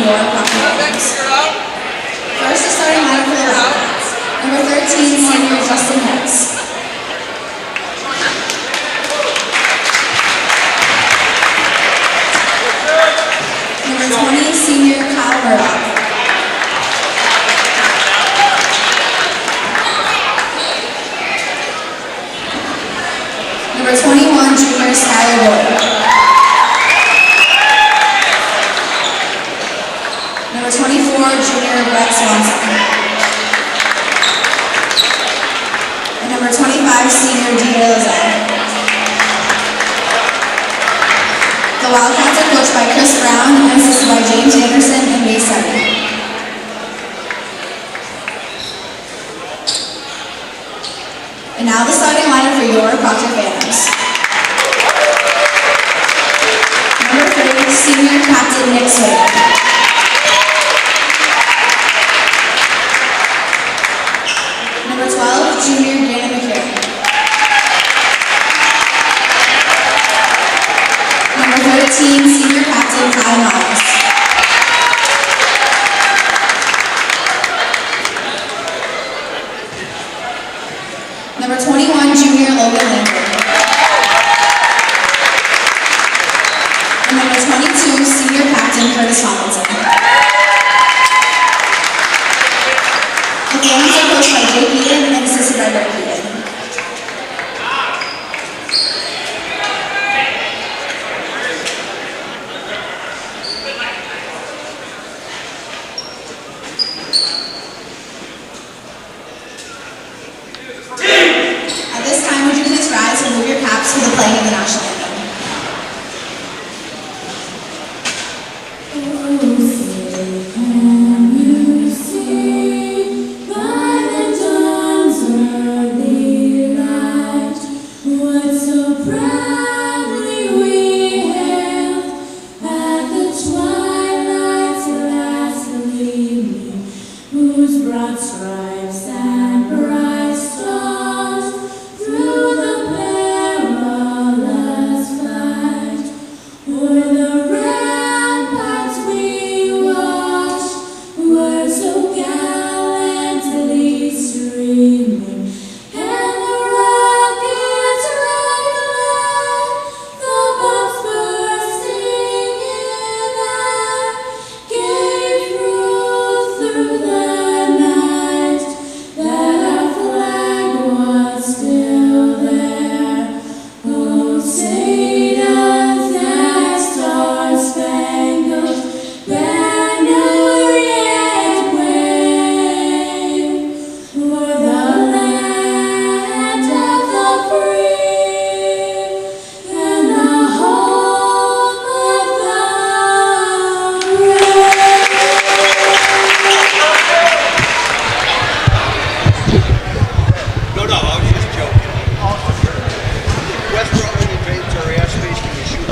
your Proctor Phantoms. First, the starting lineup for the Wildcats. Number 13, senior Justin Hicks. Number 20, senior Kyle Murdoch. Number 21, junior Skylar Boyd. Number 24, junior Brett Swanson. And number 25, senior DJ Lozelle. The Wildcats are coached by Chris Brown and assisted by James Anderson and May Seven. And now the starting lineup for your Proctor Phantoms. Number 3, senior captain Nick Swain. Number 12, junior Gannon McCarron. Number 13, senior captain Kyle Miles. Number 21, junior Logan Lambert. And number 22, senior captain Curtis Tomlinson. The Phantoms are coached by Jake Eaton and assisted by Brett Eaton. At this time, would you please rise and move your caps for the playing of the national anthem?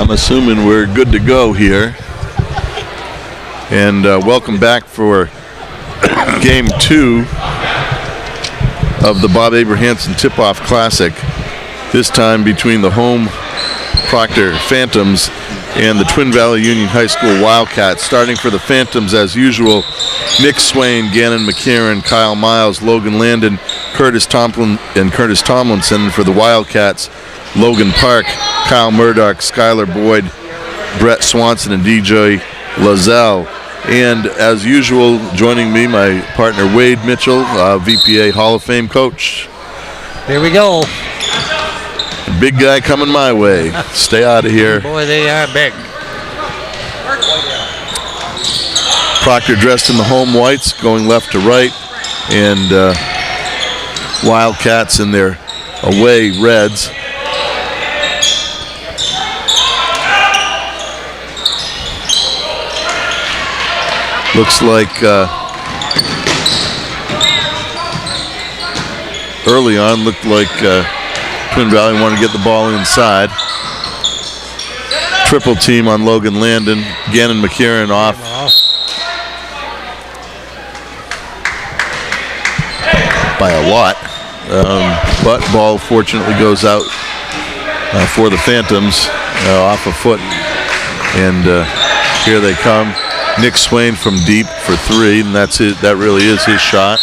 I'm assuming we're good to go here. And welcome back for Game 2 of the Bob Abrahamson Tip-Off Classic. This time between the home Proctor Phantoms and the Twin Valley Union High School Wildcats. Starting for the Phantoms, as usual, Nick Swain, Gannon McCarron, Kyle Miles, Logan Landon, Curtis Tomlinson. For the Wildcats, Logan Park, Kyle Murdoch, Skylar Boyd, Brett Swanson, and DJ Lozelle. And as usual, joining me, my partner Wade Mitchell, VPA Hall of Fame coach. Here we go. Big guy coming my way. Stay out of here. Boy, they are big. Proctor dressed in the home whites, going left to right, and Wildcats in their away reds. Looks like early on, looked like Twin Valley wanted to get the ball inside. Triple team on Logan Landon. Gannon McCarron off. By a lot. But ball fortunately goes out for the Phantoms off a foot. And here they come. Nick Swain from deep for 3, and that's it. That really is his shot.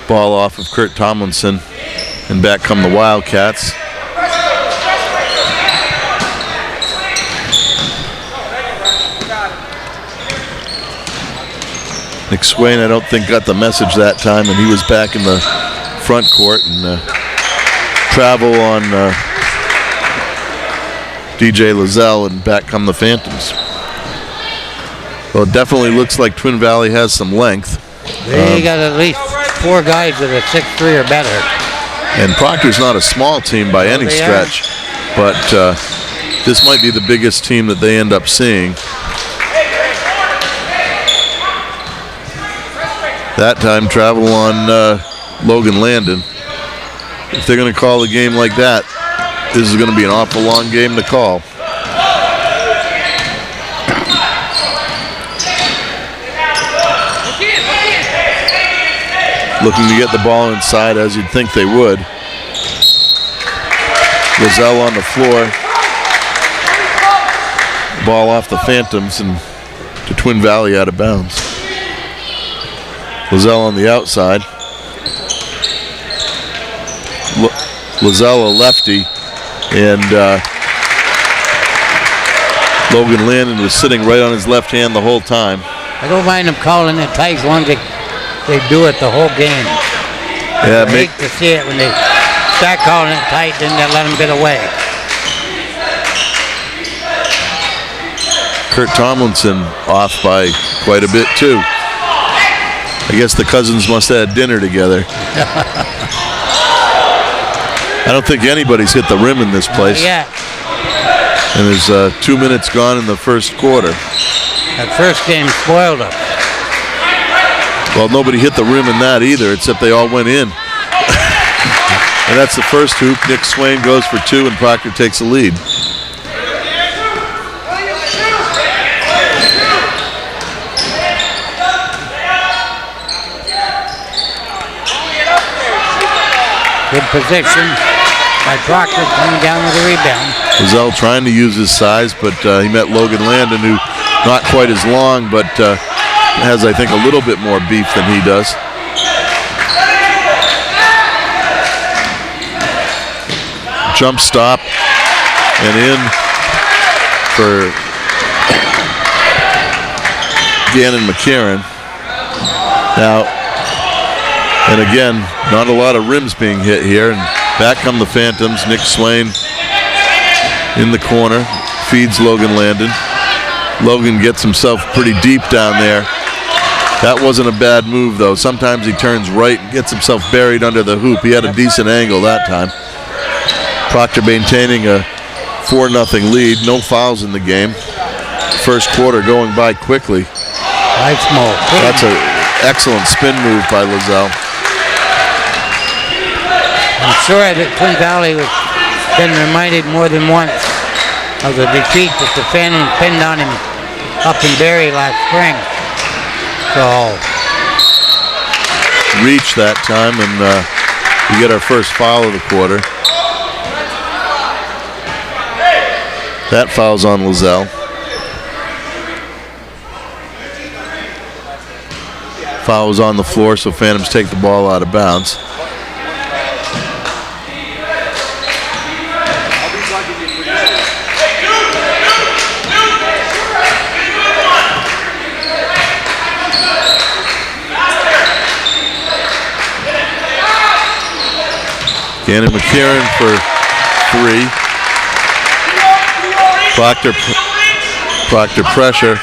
Ball off of Kurt Tomlinson, and back come the Wildcats. Nick Swain, I don't think, got the message that time, and he was back in the front court, and travel on DJ Lozelle, and back come the Phantoms. Well, it definitely looks like Twin Valley has some length. They got at least 4 guys that are 6'3" or better. And Proctor's not a small team by any stretch, but this might be the biggest team that they end up seeing. That time, travel on Logan Landon. If they're going to call a game like that, this is going to be an awful long game to call. Looking to get the ball inside, as you'd think they would. Lozelle on the floor. Ball off the Phantoms and to Twin Valley out of bounds. Lozelle on the outside. Lozelle a lefty, and Logan Landon was sitting right on his left hand the whole time. I don't mind them calling it tight as long as they do it the whole game. Yeah, I hate to see it when they start calling it tight, then they let them get away. Kurt Tomlinson off by quite a bit too. I guess the cousins must have had dinner together. I don't think anybody's hit the rim in this place. Yeah. And there's 2 minutes gone in the first quarter. That first game spoiled us. Well, nobody hit the rim in that either, except they all went in. And that's the first hoop. Nick Swain goes for 2, and Proctor takes the lead. Good position by Proctor coming down with a rebound. Lozelle trying to use his size, but he met Logan Landon, who not quite as long, but has, I think, a little bit more beef than he does. Jump stop and in for Gannon McCarron. Now, and again, not a lot of rims being hit here, and back come the Phantoms. Nick Swain in the corner, feeds Logan Landon. Logan gets himself pretty deep down there. That wasn't a bad move, though. Sometimes he turns right and gets himself buried under the hoop. He had a decent angle that time. Proctor maintaining a 4-0 lead. No fouls in the game. First quarter going by quickly. Nice move. That's an excellent spin move by Lozelle. I'm sure that Twin Valley has been reminded more than once of the defeat that the Phantoms pinned on him up in Barrie last spring. So reach that time, and we get our first foul of the quarter. That foul's on Lozelle. Foul was on the floor, so Phantoms take the ball out of bounds. Gannon McCarron for 3. Proctor pressure.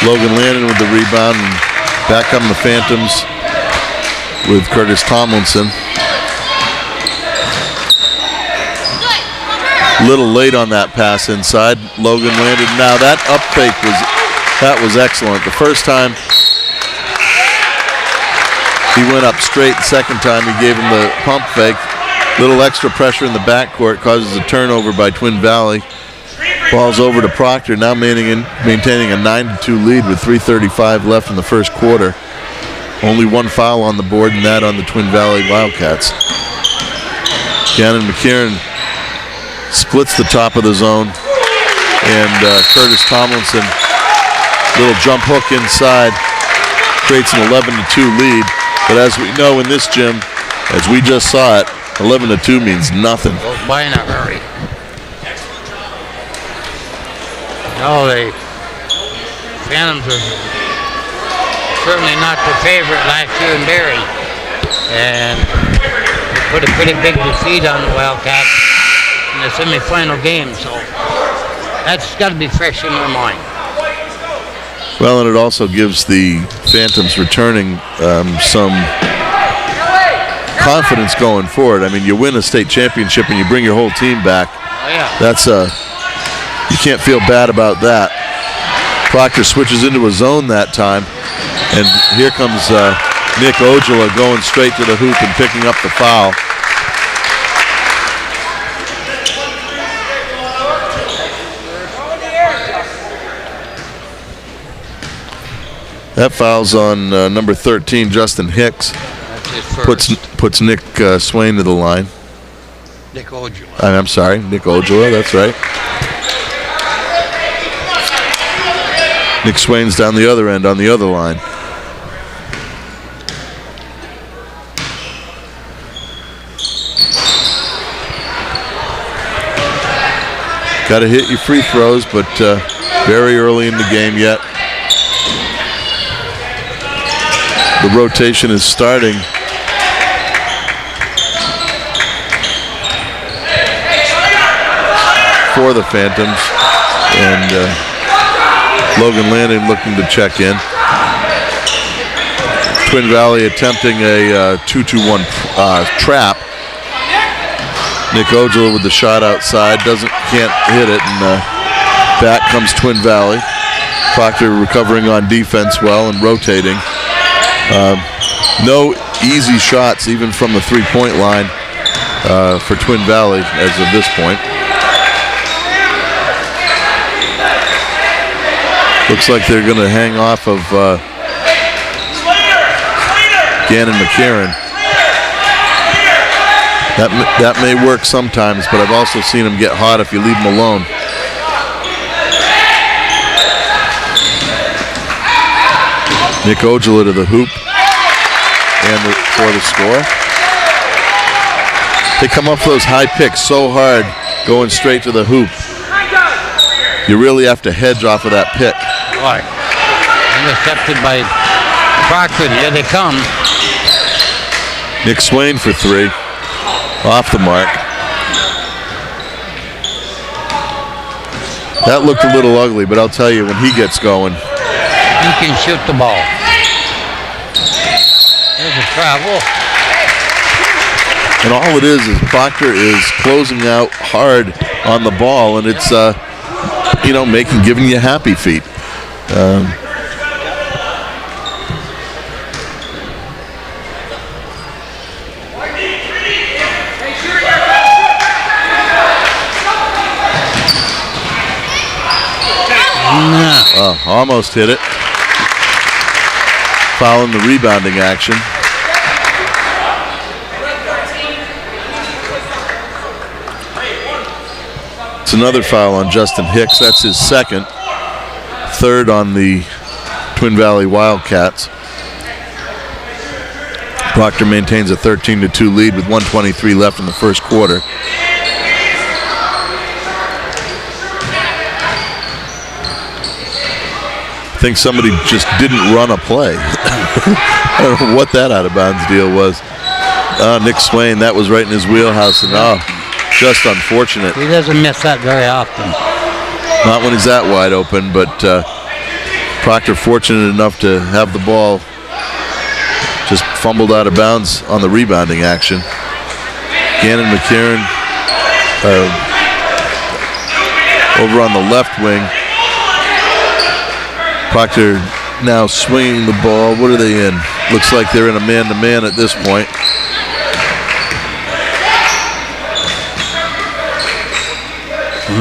Logan Landon with the rebound, and back come the Phantoms with Curtis Tomlinson. A little late on that pass inside. Logan Landon. Now that up fake was excellent. The first time he went up straight. The second time he gave him the pump fake. Little extra pressure in the backcourt causes a turnover by Twin Valley. Ball's over to Proctor, now maintaining a 9-2 lead with 3:35 left in the first quarter. Only one foul on the board, and that on the Twin Valley Wildcats. Gannon McCarron splits the top of the zone, and Curtis Tomlinson, little jump hook inside, creates an 11-2 lead. But as we know in this gym, as we just saw it, 11-2 means nothing. Goes by in a hurry. No, the Phantoms are certainly not the favorite last year in Barry, and they put a pretty big defeat on the Wildcats in the semifinal game, so that's got to be fresh in their mind. Well, and it also gives the Phantoms returning some confidence going forward. I mean, you win a state championship and you bring your whole team back. Oh, yeah. That's you can't feel bad about that. Proctor switches into a zone that time, and here comes Nick Ojala going straight to the hoop and picking up the foul. That foul's on number 13, Justin Hicks. Puts Nick Swain to the line. Nick Ojala. I'm sorry, Nick Ojala, that's right. Nick Swain's down the other end on the other line. Got to hit your free throws, but very early in the game yet. The rotation is starting. For the Phantoms, and Logan Landon looking to check in. Twin Valley attempting a 2-2-1 trap. Nick Ojala with the shot outside, can't hit it, and back comes Twin Valley. Proctor recovering on defense well and rotating. No easy shots even from the three-point line for Twin Valley as of this point. Looks like they're going to hang off of Gannon McCarron. That may work sometimes, but I've also seen him get hot if you leave him alone. Nick Ojala to the hoop and for the score. They come up for those high picks so hard going straight to the hoop. You really have to hedge off of that pick. Right. Intercepted by Proctor. Here they come. Nick Swain for three. Off the mark. That looked a little ugly, but I'll tell you, when he gets going. He can shoot the ball. There's a travel. And all it is Proctor is closing out hard on the ball, and it's, giving you happy feet. Almost hit it. Following the rebounding action. It's another foul on Justin Hicks. That's his second. Third on the Twin Valley Wildcats. Proctor maintains a 13-2 lead with 1:23 left in the first quarter. I think somebody just didn't run a play. I don't know what that out of bounds deal was. Nick Swain, that was right in his wheelhouse, and just unfortunate. He doesn't miss that very often. Not when he's that wide open, but Proctor fortunate enough to have the ball just fumbled out of bounds on the rebounding action. Gannon McCarron over on the left wing. Proctor now swinging the ball. What are they in? Looks like they're in a man-to-man at this point.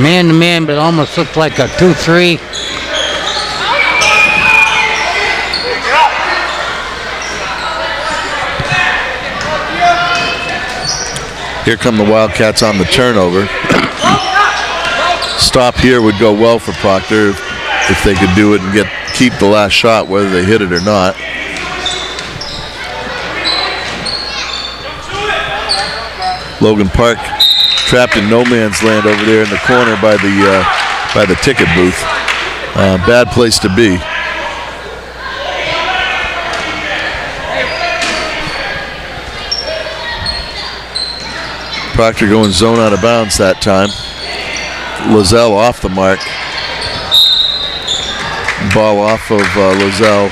Man-to-man, but almost looked like a 2-3. Here come the Wildcats on the turnover. Stop here would go well for Proctor if they could do it and keep the last shot, whether they hit it or not. Logan Park trapped in no man's land over there in the corner by the ticket booth. Bad place to be. Proctor going zone out of bounds that time. Lozelle off the mark. Ball off of Lozelle,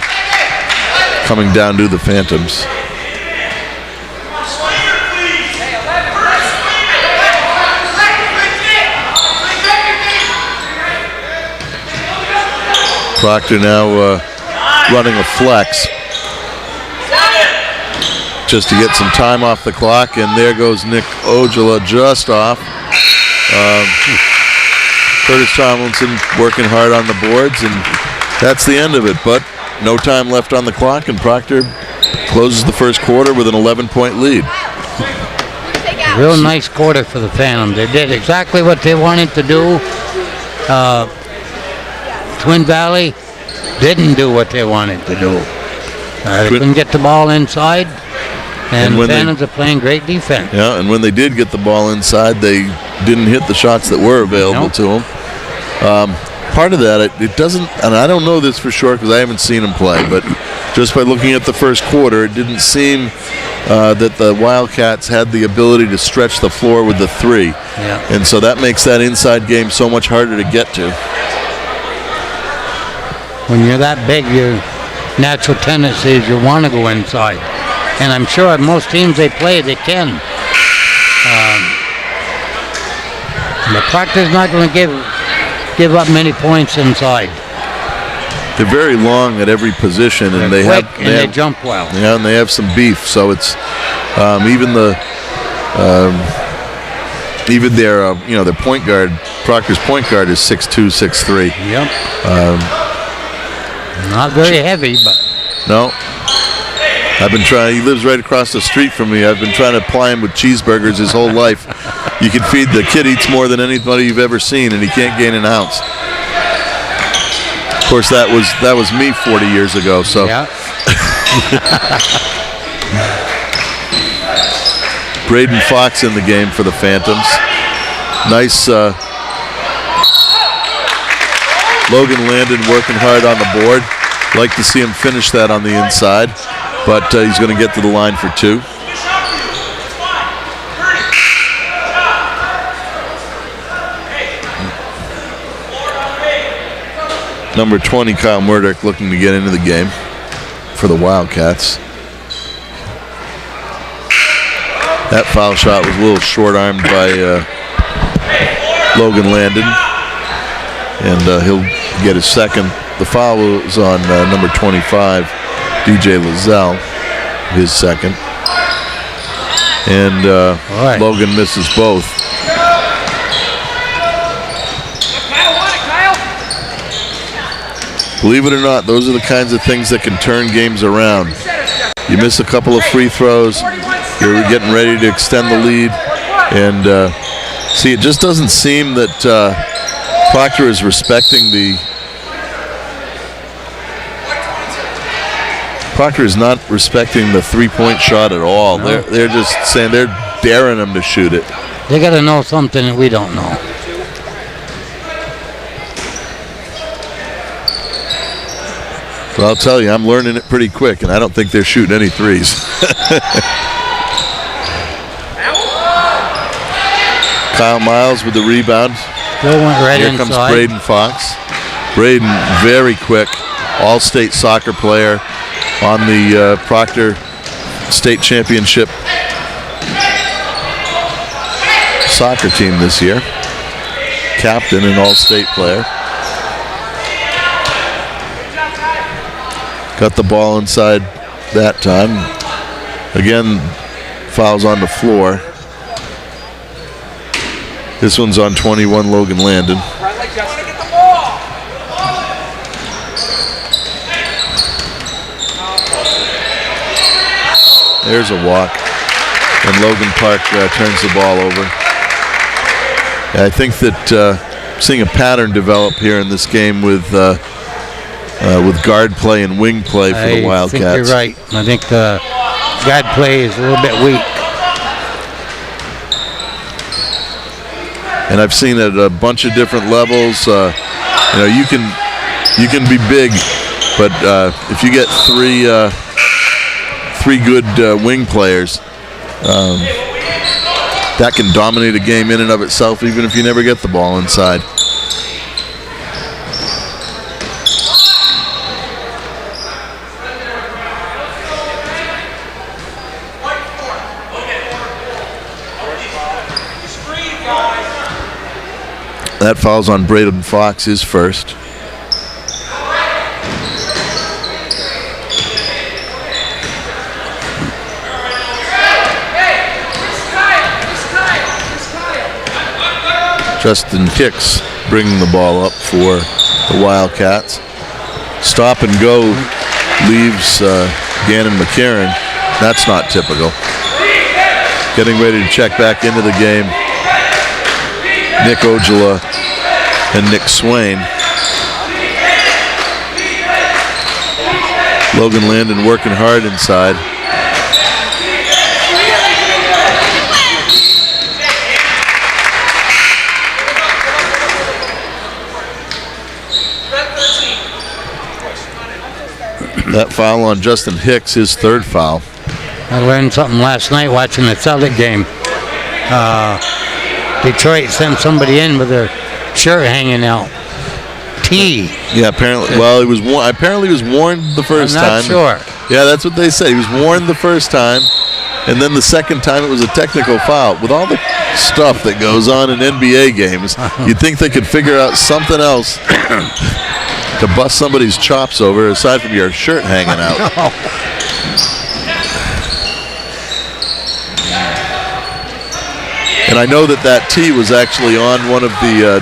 coming down to the Phantoms. Proctor now running a flex just to get some time off the clock, and there goes Nick Ojala just off. Curtis Tomlinson working hard on the boards, and that's the end of it, but no time left on the clock, and Proctor closes the first quarter with an 11-point lead. Real nice quarter for the Phantoms. They did exactly what they wanted to do. Twin Valley didn't do what they wanted to do. They couldn't get the ball inside, and the Phantoms are playing great defense. Yeah, and when they did get the ball inside, they didn't hit the shots that were available to them. Part of that, it doesn't, and I don't know this for sure because I haven't seen them play, but just by looking at the first quarter, it didn't seem that the Wildcats had the ability to stretch the floor with the three. Yeah. And so that makes that inside game so much harder to get to. When you're that big, your natural tendency is you want to go inside. And I'm sure most teams they play, they can. The Proctor's not going to give up many points inside. They're very long at every position, and they jump well. Yeah, and they have some beef. So it's even their their point guard, Proctor's point guard is 6'2", 6'3". Yep. Not very heavy, but no. I've been trying. He lives right across the street from me. I've been trying to ply him with cheeseburgers his whole life. You can feed the kid eats more than anybody you've ever seen, and he can't gain an ounce. Of course, that was me 40 years ago. So. Yeah. Braden Fox in the game for the Phantoms. Nice. Logan Landon working hard on the board. Like to see him finish that on the inside, but he's going to get to the line for two. Number 20, Kyle Murdoch, looking to get into the game for the Wildcats. That foul shot was a little short-armed by Logan Landon, and he'll get his second. The foul was on number 25, DJ Lozelle, his second. And Logan misses both. Believe it or not, those are the kinds of things that can turn games around. You miss a couple of free throws, you're getting ready to extend the lead, and see, it just doesn't seem that Proctor is respecting the... Proctor is not respecting the three-point shot at all. No. They're just saying they're daring him to shoot it. They got to know something that we don't know. Well, I'll tell you, I'm learning it pretty quick, and I don't think they're shooting any threes. Kyle Miles with the rebound. Still went right Here inside. comes Braden Fox. Braden, very quick, all-state soccer player on the Proctor State Championship soccer team this year. Captain and all-state player. Got the ball inside that time. Again, fouls on the floor. This one's on 21, Logan Landon. There's a walk, and Logan Park turns the ball over. I think that seeing a pattern develop here in this game with guard play and wing play for the Wildcats. I think you're right. I think the guard play is a little bit weak. And I've seen it at a bunch of different levels. You know, you can be big, but if you get three good wing players, that can dominate a game in and of itself, even if you never get the ball inside. That foul's on Braden Fox, his first. Justin Hicks bringing the ball up for the Wildcats. Stop and go leaves Gannon McCarron. That's not typical. Getting ready to check back into the game, Nick Ojala and Nick Swain. Logan Landon working hard inside. That foul on Justin Hicks, his third foul. I learned something last night watching the Celtic game. Detroit sent somebody in with their shirt hanging out. T. Yeah, apparently. Well, he was warned the first time. I'm not sure. Yeah, that's what they said. He was warned the first time, and then the second time it was a technical foul. With all the stuff that goes on in NBA games, you'd think they could figure out something else to bust somebody's chops over aside from your shirt hanging out. And I know that T was actually on one of the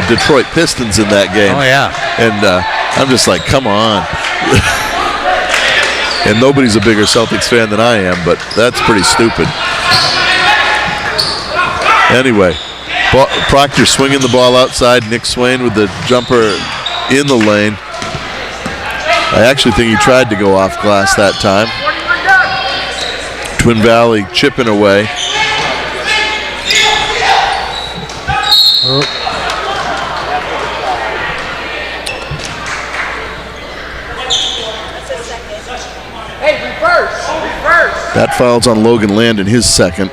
Detroit Pistons in that game. Oh, yeah. And I'm just like, come on. And nobody's a bigger Celtics fan than I am, but that's pretty stupid. Anyway, Proctor swinging the ball outside. Nick Swain with the jumper in the lane. I actually think he tried to go off glass that time. Twin Valley chipping away. Hey, reverse. That foul's on Logan Landon, his second.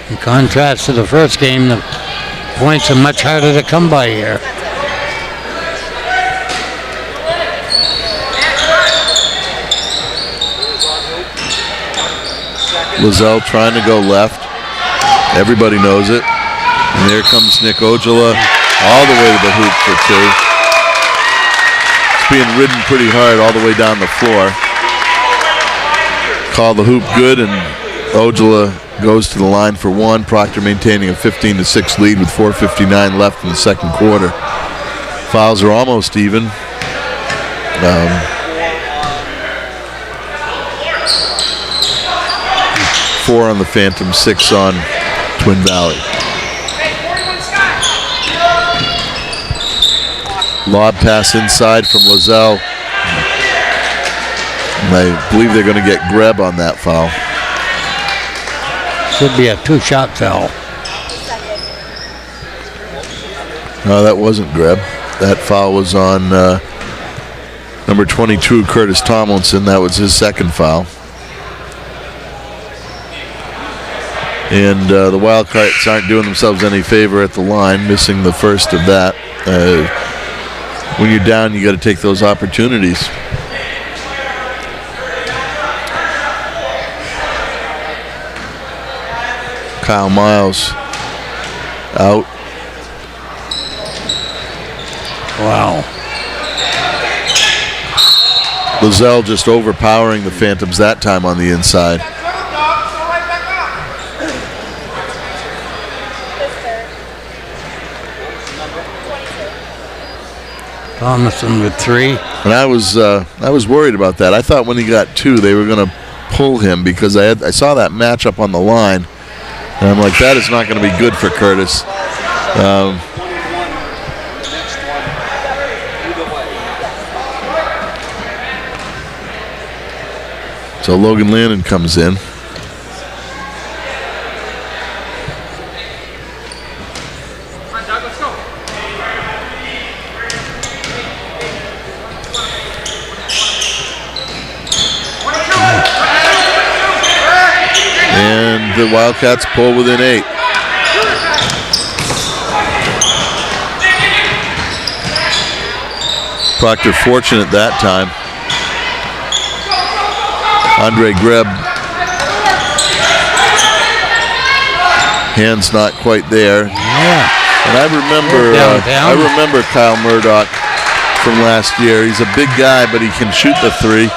In contrast to the first game, the points are much harder to come by here. Lizelle trying to go left. Everybody knows it. And there comes Nick Ojala all the way to the hoop for two. It's being ridden pretty hard all the way down the floor. Call the hoop good, and Ojala goes to the line for one. Proctor maintaining a 15-6 lead with 4:59 left in the second quarter. Fouls are almost even. 4 on the Phantom, 6 on Twin Valley. Lob pass inside from Lizelle. And I believe they're going to get Greb on that foul. Should be a two-shot foul. No, that wasn't Greb. That foul was on number 22, Curtis Tomlinson. That was his second foul. And the Wildcats aren't doing themselves any favor at the line, missing the first of that. When you're down, you got to take those opportunities. Kyle Miles out. Wow. Lizelle just overpowering the Phantoms that time on the inside. Thomason with 3. And I was worried about that. I thought when he got 2, they were going to pull him because I saw that matchup on the line, and I'm like, that is not going to be good for Curtis. So Logan Landon comes in. And the Wildcats pull within 8. Proctor fortunate that time. Andre Greb, hands not quite there. Yeah. And I remember Kyle Murdoch from last year. He's a big guy, but he can shoot the 3.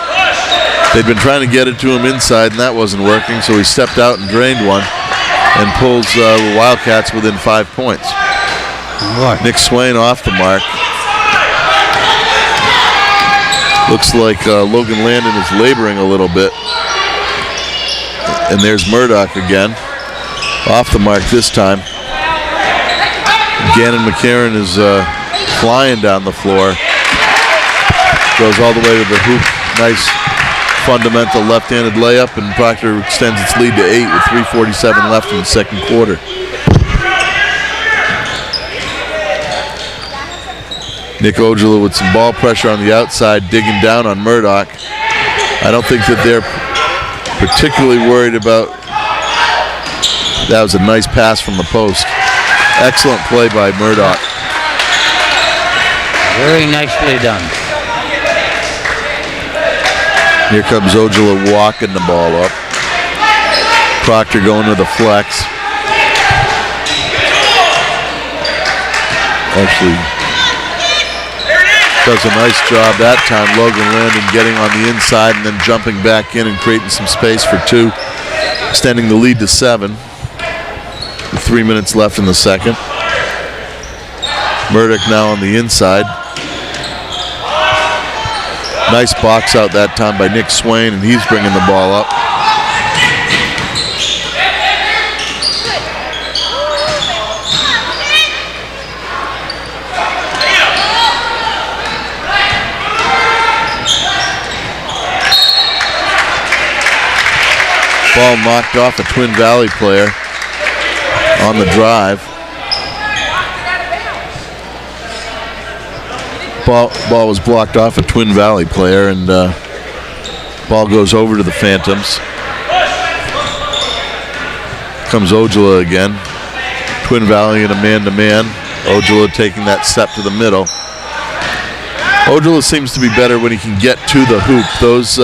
They'd been trying to get it to him inside, and that wasn't working, so he stepped out and drained one and pulls the Wildcats within 5 points. Nick Swain off the mark. Looks like Logan Landon is laboring a little bit. And there's Murdoch again. Off the mark this time. Gannon McCarron is flying down the floor. Goes all the way to the hoop. Nice fundamental left-handed layup, and Proctor extends its lead to 8 with 3:47 left in the second quarter. Nick Ojala with some ball pressure on the outside, digging down on Murdoch. I don't think that they're particularly worried about. That was a nice pass from the post. Excellent play by Murdoch. Very nicely done. Here comes Ojala walking the ball up. Proctor going to the flex. Actually does a nice job that time. Logan Landon getting on the inside and then jumping back in and creating some space for 2. Extending the lead to 7. With 3 minutes left in the second. Murdoch now on the inside. Nice box out that time by Nick Swain, and he's bringing the ball up. Ball knocked off a Twin Valley player on the drive. Ball was blocked off a Twin Valley player, and ball goes over to the Phantoms. Comes Ojala again. Twin Valley in a man-to-man. Ojala taking that step to the middle. Ojala seems to be better when he can get to the hoop. Those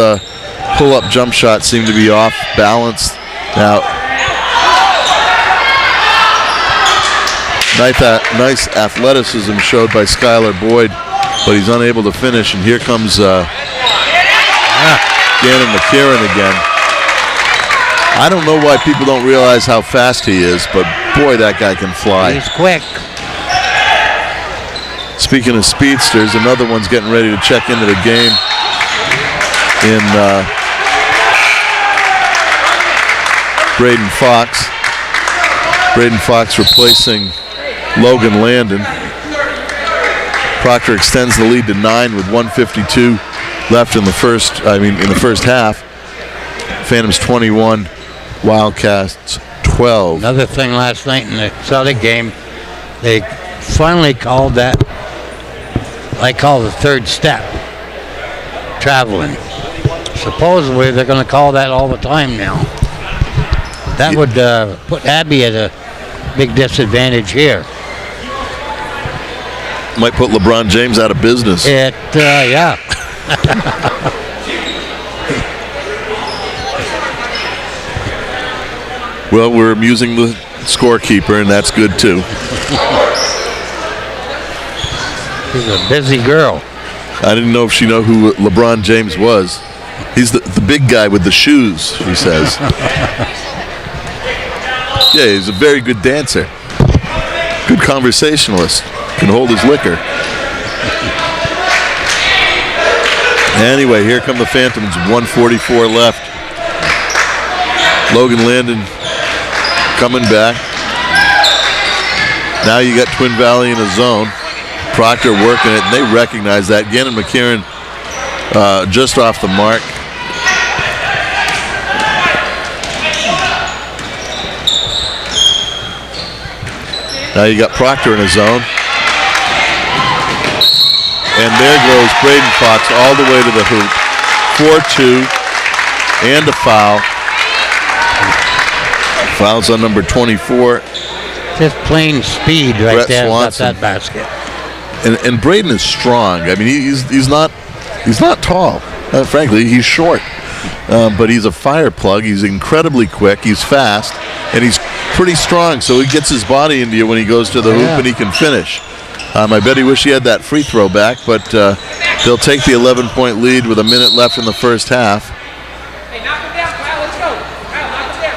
pull-up jump shots seem to be off balance. Now, nice athleticism showed by Skylar Boyd, but he's unable to finish. And here comes Gannon McCarron again. I don't know why people don't realize how fast he is, but boy, that guy can fly. He's quick. Speaking of speedsters, another one's getting ready to check into the game in Braden Fox. Braden Fox replacing Logan Landon. Proctor extends the lead to 9 with 1:52 left in the first half. Phantoms 21, Wildcats 12. Another thing last night in the Celtic game, they finally called that, I call the third step, traveling. Supposedly they're going to call that all the time now. That would put Abbey at a big disadvantage here. Might put LeBron James out of business. Yeah. Well, we're amusing the scorekeeper, and that's good too. She's a busy girl. I didn't know if she knew who LeBron James was. He's the big guy with the shoes, she says. Yeah, he's a very good dancer. Good conversationalist. Can hold his liquor. Anyway, here come the Phantoms, 1:44 left. Logan Landon coming back. Now you got Twin Valley in a zone. Proctor working it, and they recognize that. Gannon McCarron just off the mark. Now you got Proctor in a zone. And there goes Braden Fox all the way to the hoop. 4-2 and a foul. Fouls on number 24. Just plain speed right Brett there about Swanson. that basket. And Braden is strong. I mean, he's not tall. Frankly, he's short. But he's a fire plug. He's incredibly quick. He's fast. And he's pretty strong. So he gets his body into you when he goes to the hoop and he can finish. I bet he wish he had that free throw back, but they'll take the 11-point lead with a minute left in the first half. Hey, knock him down, Kyle. Let's go. Kyle, knock him down.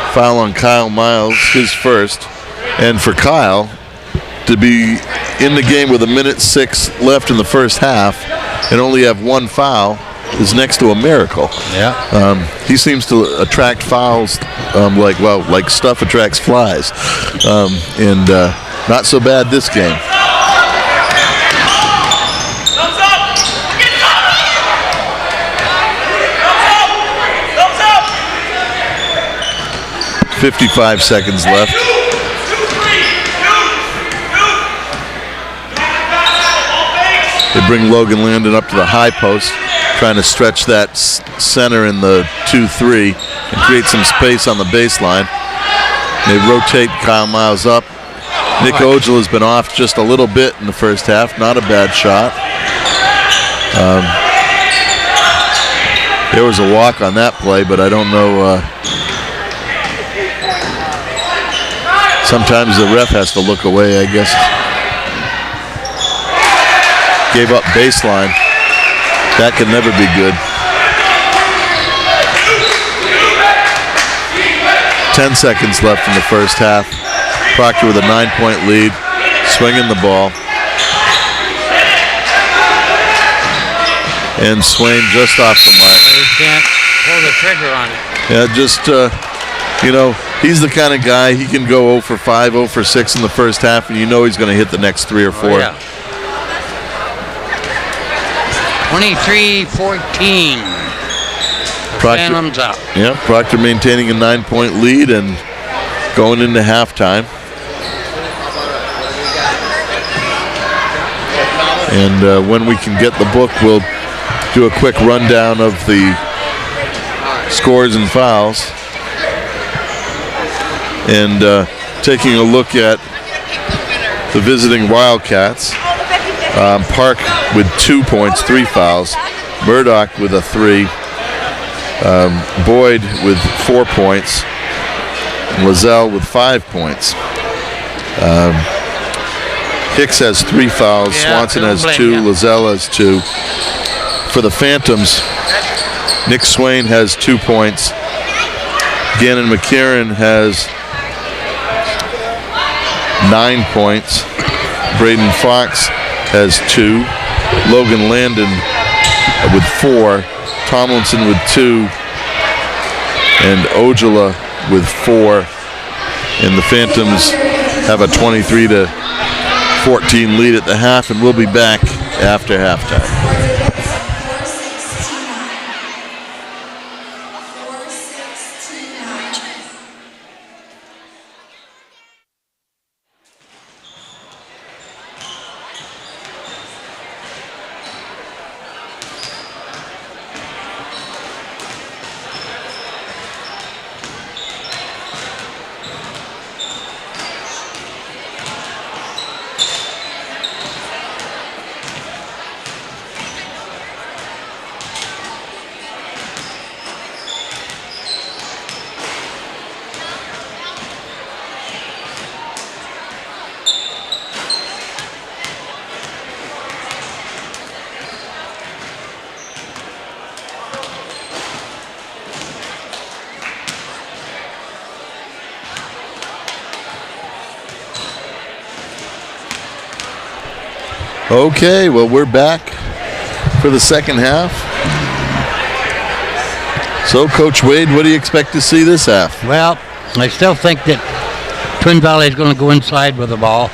So, Foul on Kyle Miles, his first. And for Kyle to be in the game with a minute 6 left in the first half and only have one foul is next to a miracle. Yeah. He seems to attract fouls like stuff attracts flies. And not so bad this game. thumbs up. Get up. Thumbs up. 55 seconds left. They bring Logan Landon up to the high post, trying to stretch that center in the 2-3 and create some space on the baseline. They rotate Kyle Miles up. Nick Ojala has been off just a little bit in the first half. Not a bad shot. There was a walk on that play, but I don't know. Sometimes the ref has to look away, I guess. Gave up baseline. That can never be good. 10 seconds left in the first half. Proctor with a 9-point lead, swinging the ball. And Swain just off the mark. He can't pull the trigger on it. Yeah, just, he's the kind of guy, he can go 0 for 5, 0 for 6 in the first half, and you know he's going to hit the next 3 or 4. Oh, yeah. 23-14. Phantoms up. Yeah, Proctor maintaining a 9-point lead and going into halftime. And when we can get the book, we'll do a quick rundown of the scores and fouls. And taking a look at the visiting Wildcats. Park with 2 points, 3 fouls. Murdoch with a 3. Boyd with 4 points. Lazelle with 5 points. Hicks has 3 fouls. Swanson has 2. Lazelle has 2. For the Phantoms, Nick Swain has 2 points. Gannon McCarron has 9 points. Braden Fox has 2. Logan Landon with 4. Tomlinson with 2. And Ojala with 4. And the Phantoms have a 23-14 lead at the half, and we'll be back after halftime. Okay, well, we're back for the second half. So, Coach Wade, what do you expect to see this half? Well, I still think that Twin Valley is going to go inside with the ball,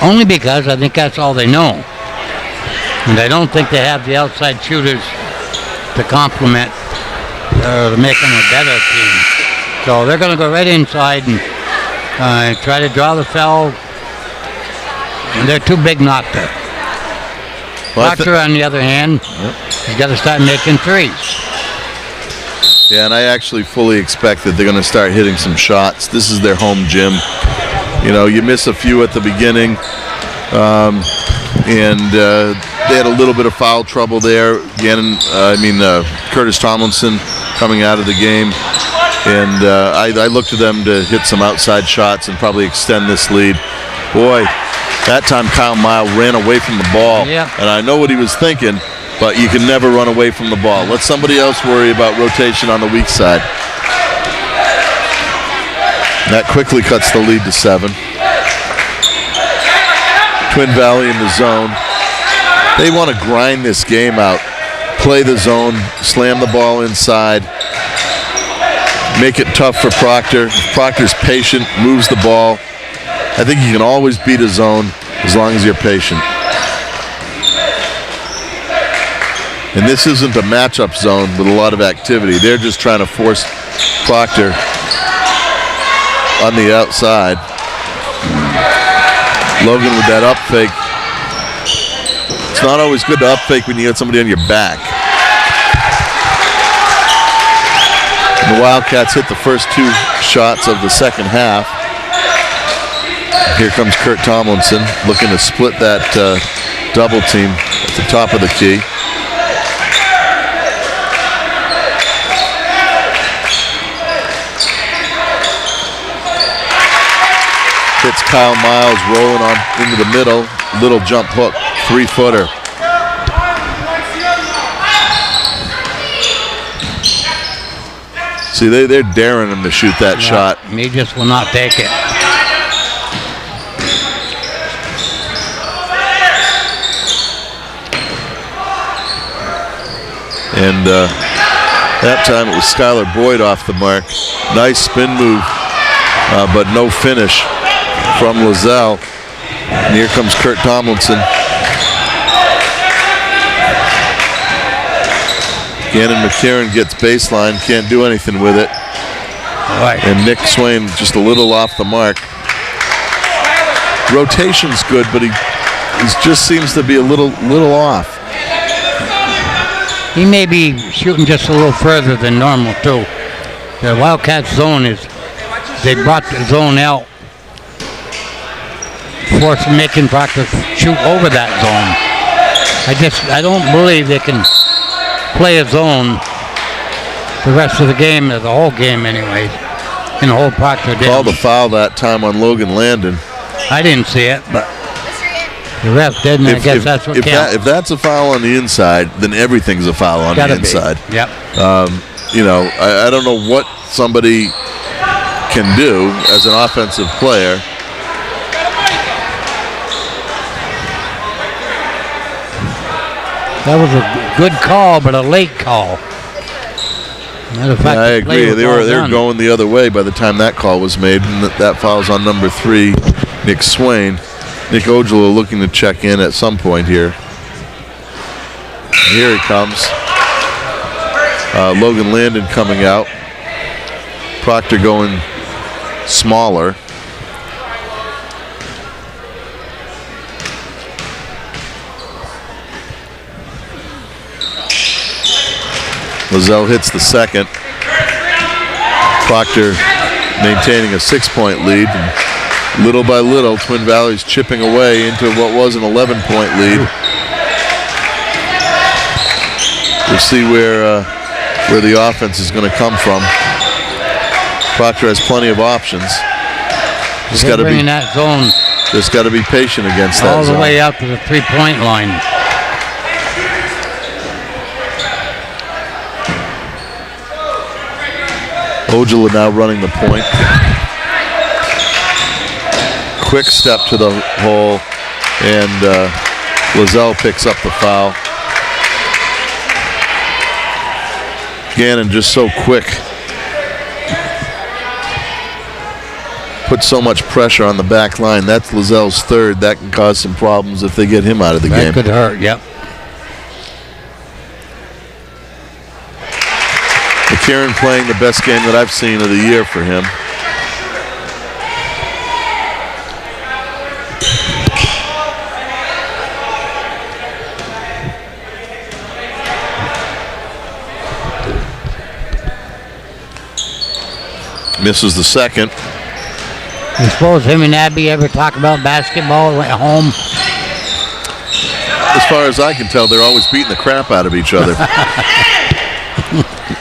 only because I think that's all they know. And I don't think they have the outside shooters to complement to make them a better team. So they're going to go right inside and try to draw the foul. And they're too big not to. Proctor, on the other hand, he's got to start making threes. Yeah, and I actually fully expect that they're going to start hitting some shots. This is their home gym. You know, you miss a few at the beginning, and they had a little bit of foul trouble there. Curtis Tomlinson coming out of the game, and I look to them to hit some outside shots and probably extend this lead. Boy, that time Kyle Mile ran away from the ball, and I know what he was thinking, but you can never run away from the ball. Let somebody else worry about rotation on the weak side. That quickly cuts the lead to 7. Twin Valley in the zone. They want to grind this game out, play the zone, slam the ball inside, make it tough for Proctor. If Proctor's patient, moves the ball. I think you can always beat a zone as long as you're patient. And this isn't a matchup zone with a lot of activity. They're just trying to force Proctor on the outside. Logan with that up fake. It's not always good to up fake when you got somebody on your back. And the Wildcats hit the first 2 shots of the second half. Here comes Kurt Tomlinson looking to split that double team at the top of the key. Hits Kyle Miles rolling on into the middle. Little jump hook, 3-footer. See, they're daring him to shoot that shot. He just will not take it. And that time it was Skylar Boyd off the mark. Nice spin move, but no finish from Lozelle. And here comes Kurt Tomlinson. Gannon McCarron gets baseline, can't do anything with it. Right. And Nick Swain just a little off the mark. Rotation's good, but he just seems to be a little off. He may be shooting just a little further than normal too. The Wildcats zone is, they brought the zone out, forcing making Proctor shoot over that zone. I don't believe they can play a zone the rest of the game, or the whole game anyway, and hold Proctor down. Called a foul that time on Logan Landon. I didn't see it, but the ref didn't. I guess that's what counts. If that's a foul on the inside, then everything's a foul on the inside. Yep. I don't know what somebody can do as an offensive player. That was a good call, but a late call. Matter of fact, I agree. They were going the other way by the time that call was made, and that foul's on number 3, Nick Swain. Nick Ojala looking to check in at some point here. Here he comes. Logan Landon coming out. Proctor going smaller. Lozelle hits the second. Proctor maintaining a 6-point lead. And little by little, Twin Valley's chipping away into what was an 11-point lead. We'll see where the offense is going to come from. Proctor has plenty of options. Just got to be in that zone. Just got to be patient against that zone. All the way out to the 3-point line. Ojala now running the point. Quick step to the hole, and Lozelle picks up the foul. Gannon just so quick. Put so much pressure on the back line. That's Lozelle's third. That can cause some problems if they get him out of the game. That could hurt, yep. McCarron playing the best game that I've seen of the year for him. Misses the second. You suppose him and Abby ever talk about basketball at home? As far as I can tell, they're always beating the crap out of each other.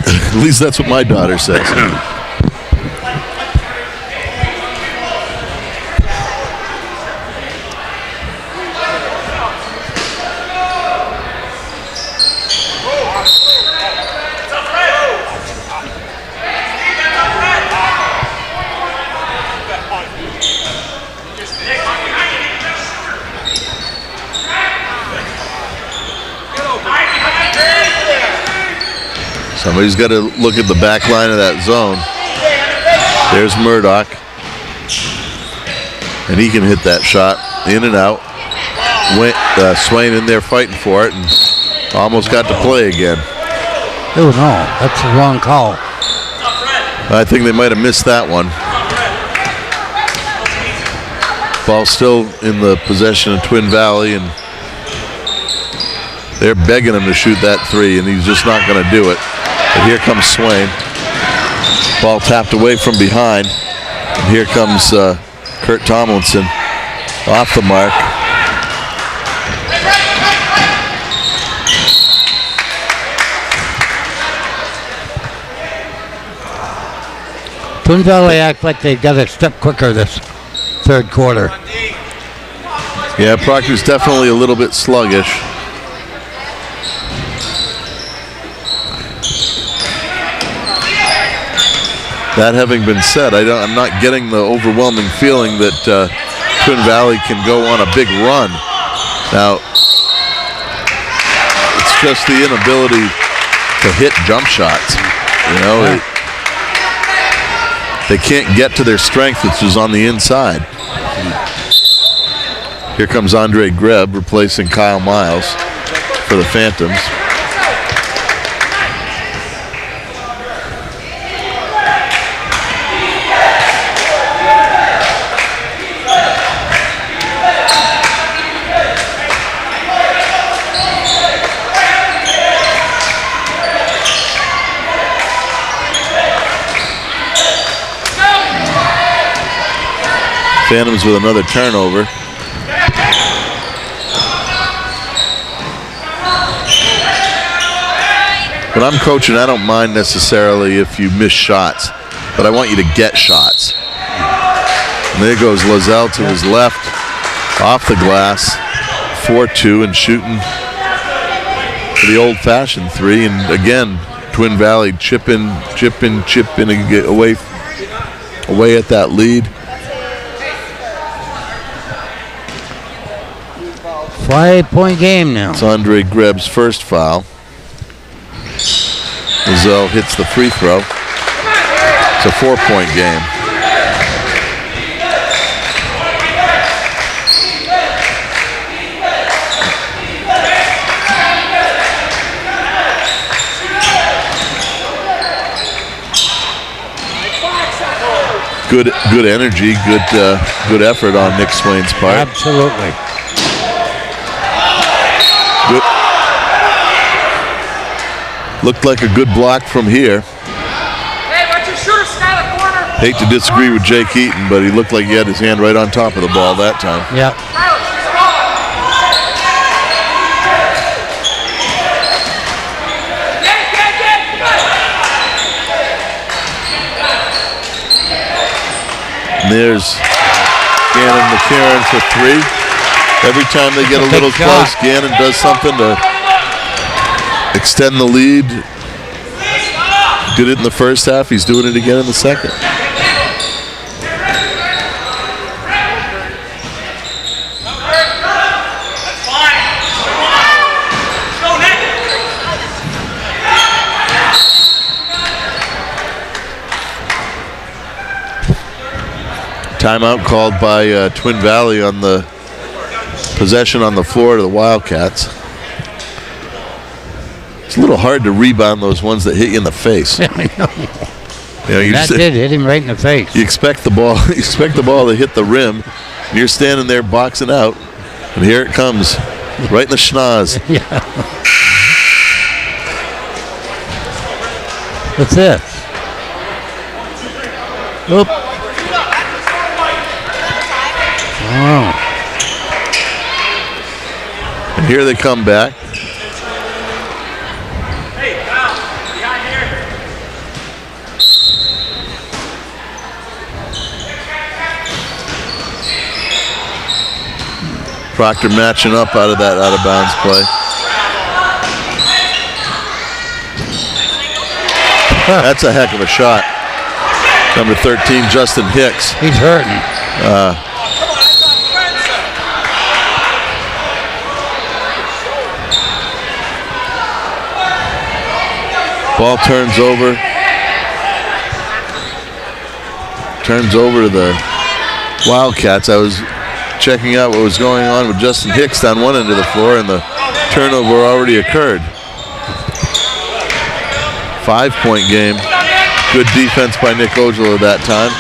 At least that's what my daughter says. Somebody's got to look at the back line of that zone. There's Murdoch. And he can hit that shot in and out. Swain in there fighting for it and almost got to play again. Oh no, that's the wrong call. I think they might have missed that one. Ball still in the possession of Twin Valley, and they're begging him to shoot that three, and he's just not going to do it. But here comes Swain. Ball tapped away from behind. And here comes Kurt Tomlinson off the mark. Twin Valley act like they got a step quicker this third quarter. Yeah, Proctor's definitely a little bit sluggish. That having been said, I'm not getting the overwhelming feeling that Twin Valley can go on a big run. Now, it's just the inability to hit jump shots. You know, they can't get to their strength, which is on the inside. Here comes Andre Greb replacing Kyle Miles for the Phantoms. Phantoms with another turnover. When I'm coaching, I don't mind necessarily if you miss shots, but I want you to get shots. And there goes Lozelle to his left, off the glass, 4-2, and shooting for the old-fashioned three. And again, Twin Valley chip in, and get away at that lead. 5-point game now. It's Andre Greb's first foul. Lozelle hits the free throw. It's a 4-point game. Good energy, good effort on Nick Swain's part. Absolutely. Good. Looked like a good block from here. Hey, what's your shooter, Skyler corner? Hate to disagree with Jake Eaton, but he looked like he had his hand right on top of the ball that time. Yep. Skyler, she's gone. And there's Gannon McCarron for three. Every time they get a little close, Gannon does something to extend the lead. Did it in the first half. He's doing it again in the second. Timeout called by Twin Valley on the possession on the floor to the Wildcats. It's a little hard to rebound those ones that hit you in the face. I know. You know, That did hit him right in the face. You expect the ball to hit the rim, and you're standing there boxing out, and here it comes, right in the schnoz. Yeah. What's this? Oop. Oh. And here they come back. Proctor matching up out of that out-of-bounds play. That's a heck of a shot. Number 13, Justin Hicks. He's hurting. Ball turns over. Turns over to the Wildcats. I was checking out what was going on with Justin Hicks down one end of the floor, and the turnover already occurred. 5-point game. Good defense by Nick Ojala that time.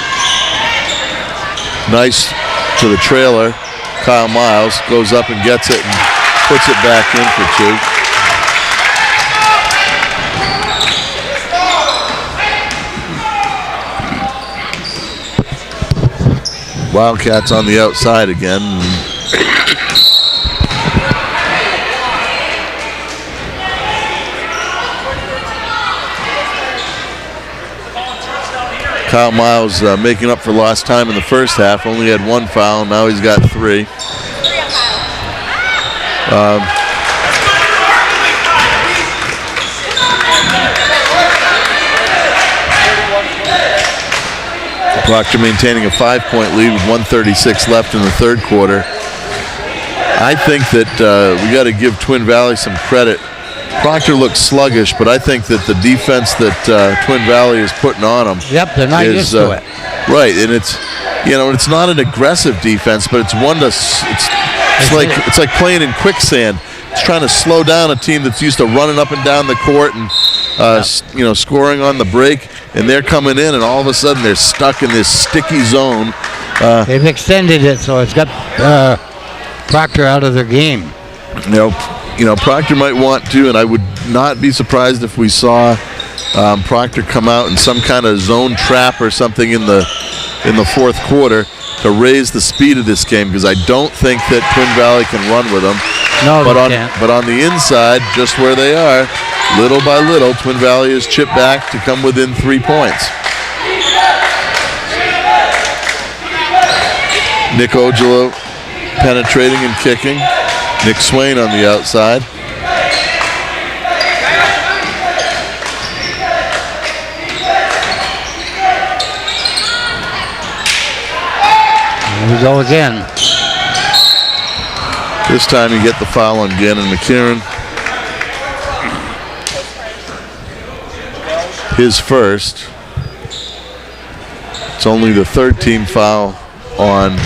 Nice to the trailer. Kyle Miles goes up and gets it and puts it back in for two. Wildcats on the outside again. Kyle Miles making up for lost time in the first half. Only had one foul. Now he's got three. Proctor maintaining a 5-point lead with 1:36 left in the third quarter. I think that we got to give Twin Valley some credit. Proctor looks sluggish, but I think that the defense that Twin Valley is putting on them. Yep, they're not used to it. Right, and it's not an aggressive defense, but it's one to it's like playing in quicksand. It's trying to slow down a team that's used to running up and down the court and scoring on the break, and they're coming in, and all of a sudden they're stuck in this sticky zone. They've extended it, so it's got Proctor out of their game. Proctor might want to, and I would not be surprised if we saw Proctor come out in some kind of zone trap or something in the fourth quarter to raise the speed of this game, because I don't think that Twin Valley can run with them. No, but they can't. But on the inside, just where they are, little by little, Twin Valley has chipped back to come within 3 points. Nick Ojala penetrating and kicking. Nick Swain on the outside. Here we go again. This time you get the foul on Gannon McKieran. His first. It's only the third team foul on.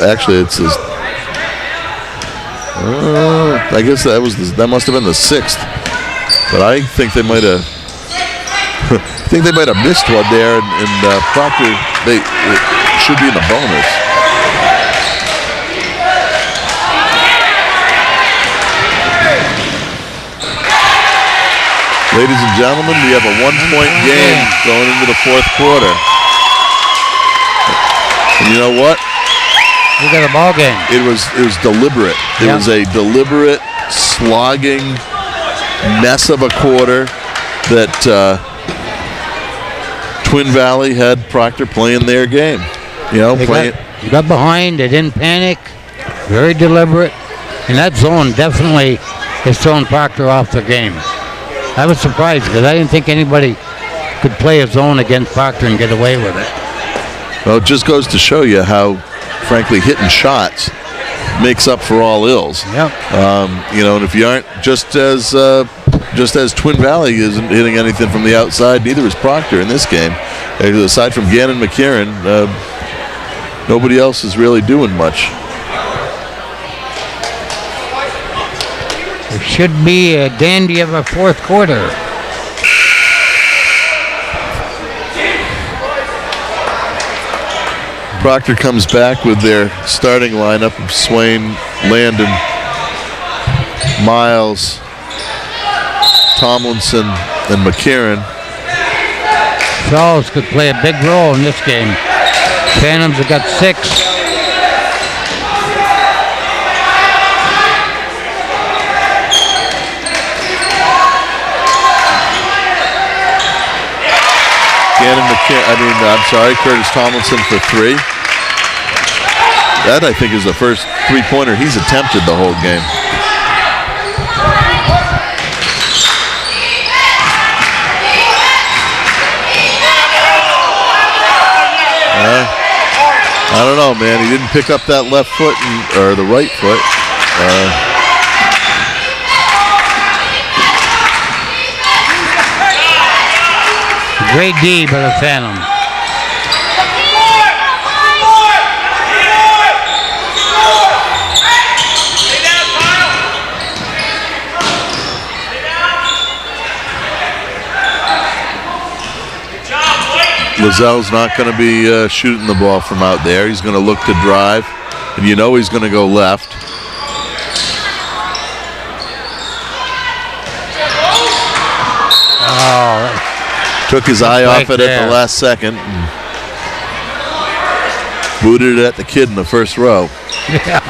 Actually, it's his. I guess that must have been the sixth. But I think they might have. Missed one there, and Proctor. It should be in the bonus. Ladies and gentlemen, we have a 1-point game going into the fourth quarter. And you know what? We got a ball game. It was deliberate. It was a deliberate, slogging mess of a quarter that Twin Valley had Proctor playing their game. They got behind. They didn't panic. Very deliberate. And that zone definitely has thrown Proctor off the game. I was surprised because I didn't think anybody could play a zone against Proctor and get away with it. Well, it just goes to show you how, frankly, hitting shots makes up for all ills. Yep. And if you aren't just as just as Twin Valley isn't hitting anything from the outside, neither is Proctor in this game. Aside from Gannon McCarran, nobody else is really doing much. It should be a dandy of a fourth quarter. Proctor comes back with their starting lineup of Swain, Landon, Miles, Tomlinson, and McCarran. Charles could play a big role in this game. Phantoms have got 6. Curtis Tomlinson for 3. That, I think, is the first three-pointer he's attempted the whole game. I don't know, man. He didn't pick up that left foot or the right foot. Great D by the Phantom. Lazelle's not going to be shooting the ball from out there. He's going to look to drive, and you know he's going to go left. Oh, took his eye off it at the last second. And booted it at the kid in the first row. Yeah.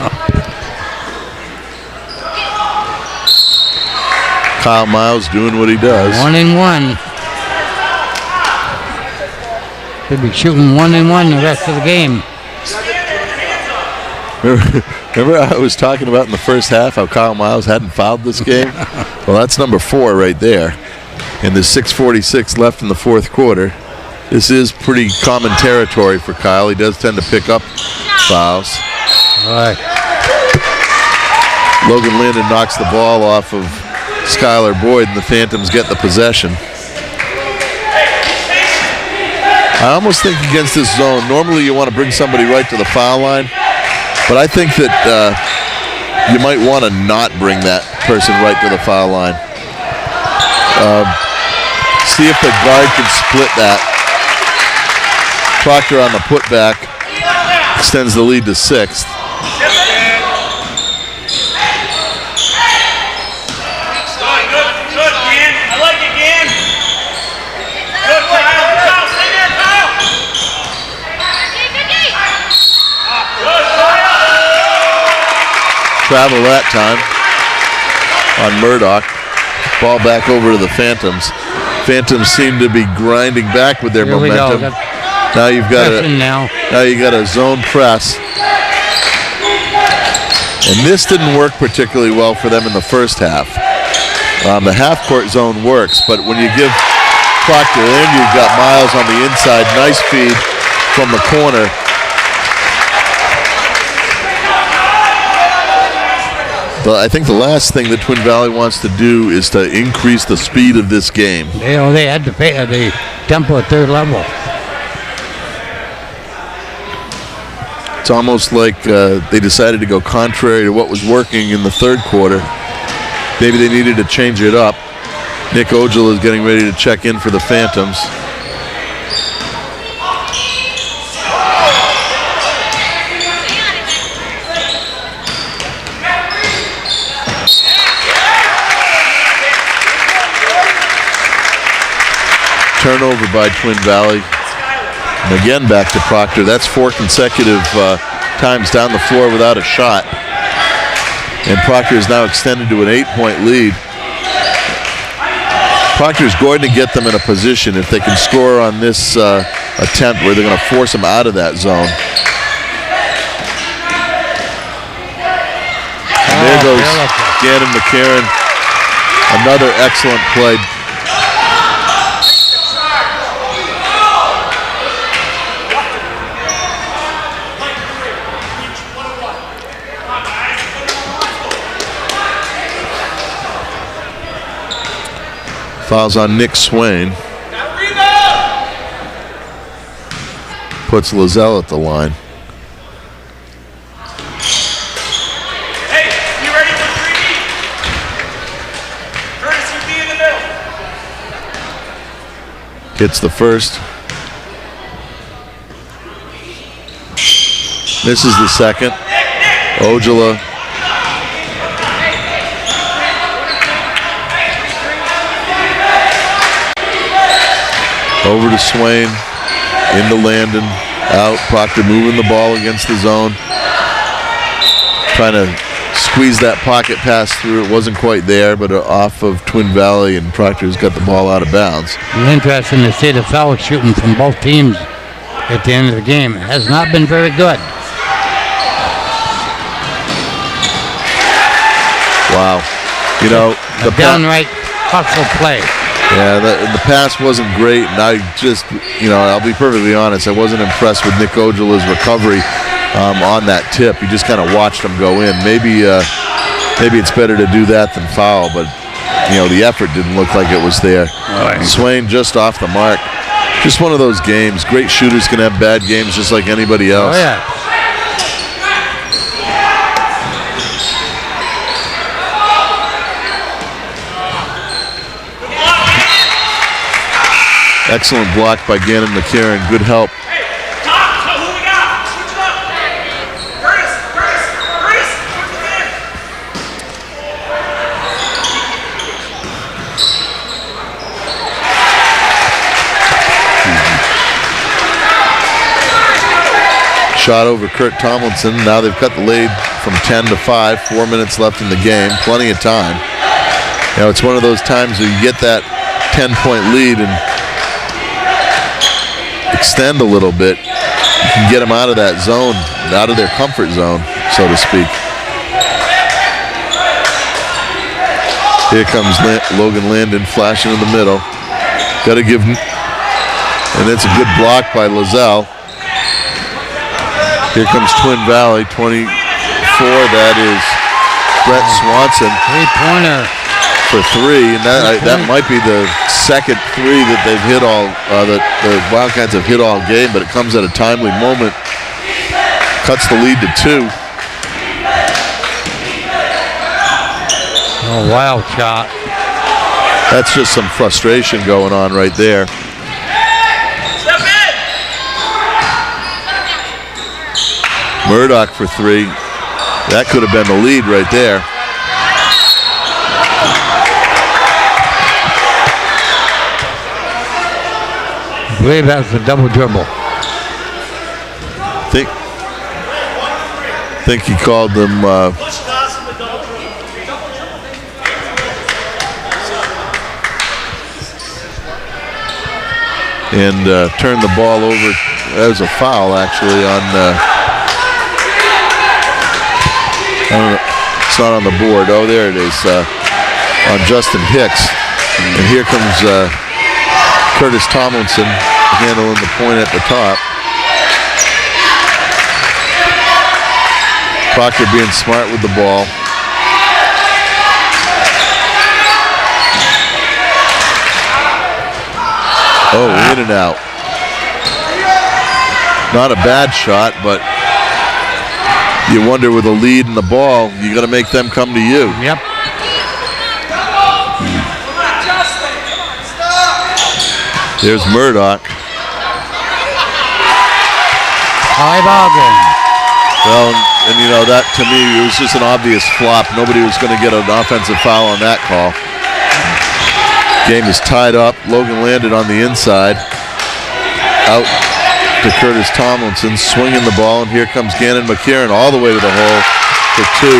Kyle Miles doing what he does. 1 and 1. Could be shooting 1 and 1 the rest of the game. Remember I was talking about in the first half how Kyle Miles hadn't fouled this game? Well, that's number 4 right there. And there's 6:46 left in the fourth quarter. This is pretty common territory for Kyle. He does tend to pick up fouls. All right. Logan Landon knocks the ball off of Skylar Boyd, and the Phantoms get the possession. I almost think against this zone, normally you want to bring somebody right to the foul line, but I think that you might want to not bring that person right to the foul line. See if the guard can split that. Proctor on the putback extends the lead to 6th. Travel that time on Murdoch. Ball back over to the Phantoms. Phantoms seem to be grinding back with their momentum. Now you've got a zone press. And this didn't work particularly well for them in the first half. The half-court zone works, but when you give Proctor in, you've got Miles on the inside. Nice feed from the corner. But I think the last thing that Twin Valley wants to do is to increase the speed of this game. They had to pay the tempo at third level. It's almost like they decided to go contrary to what was working in the third quarter. Maybe they needed to change it up. Nick Ogil is getting ready to check in for the Phantoms. Turnover by Twin Valley. And again back to Proctor. That's 4 consecutive times down the floor without a shot. And Proctor is now extended to an 8-point lead. Proctor's going to get them in a position if they can score on this attempt where they're going to force them out of that zone. And there goes Gannon McCarran. Another excellent play. Foul's on Nick Swain. Puts Lizelle at the line. Hey, you ready for 3D? Curtis, you be in the middle. Hits the first. Misses the second. Ojala over to Swain, into Landon, out. Proctor moving the ball against the zone. Trying to squeeze that pocket pass through. It wasn't quite there, but off of Twin Valley, and Proctor's got the ball out of bounds. It's interesting to see the foul shooting from both teams at the end of the game. It has not been very good. Wow. You know, the downright hustle play. Yeah, the pass wasn't great, and I just, you know, I'll be perfectly honest, I wasn't impressed with Nick Ojala's recovery on that tip. You just kind of watched him go in. Maybe it's better to do that than foul, but, you know, the effort didn't look like it was there. Right. Swain just off the mark. Just one of those games. Great shooters can have bad games just like anybody else. Oh, yeah. Excellent block by Gannon McCarron. Good help. Hey, Tom, so who we got? Switch it up. Curtis, switch it in. Shot over Kurt Tomlinson. Now they've cut the lead from 10 to 5. 4 minutes left in the game. Plenty of time. You know, it's one of those times where you get that 10-point lead and extend a little bit. You can get them out of that zone, out of their comfort zone, so to speak. Here comes Logan Landon flashing in the middle. Got to give, and it's a good block by Lizelle. Here comes Twin Valley, 24. That is Brett Swanson. Three-pointer. For three, and that might be the second three that they've hit all, that the Wildcats have hit all game, but it comes at a timely moment. Cuts the lead to 2. Oh, wild shot. That's just some frustration going on right there. Step in. Murdoch for 3. That could have been the lead right there. I believe that's the double dribble. Think he called them and turned the ball over. That was a foul actually on I don't know, it's not on the board. Oh, there it is, on Justin Hicks. And here comes Curtis Tomlinson handling the point at the top. Proctor being smart with the ball. Oh, in and out. Not a bad shot, but you wonder with a lead in the ball, you got to make them come to you. Yep. There's Murdoch. High ball game. Well, and you know, that to me, it was just an obvious flop. Nobody was going to get an offensive foul on that call. Game is tied up. Logan landed on the inside. Out to Curtis Tomlinson, swinging the ball, and here comes Gannon McCarron all the way to the hole for 2.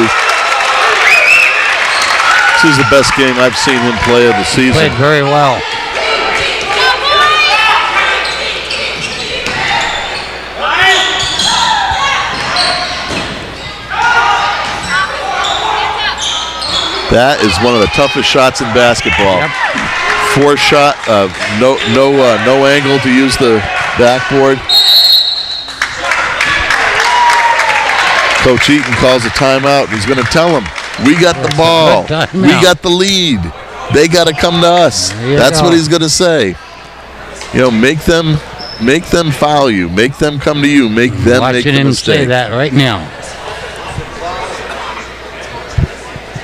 This is the best game I've seen him play of the season. Played very well. That is one of the toughest shots in basketball. Yep. 4 shot, no angle to use the backboard. Coach Eaton calls a timeout. He's going to tell him, we got the ball. We got the lead. they got to come to us. That's what he's going to say. You know, make them foul you. Make them come to you. Make them make the mistake. Watching him say that right now.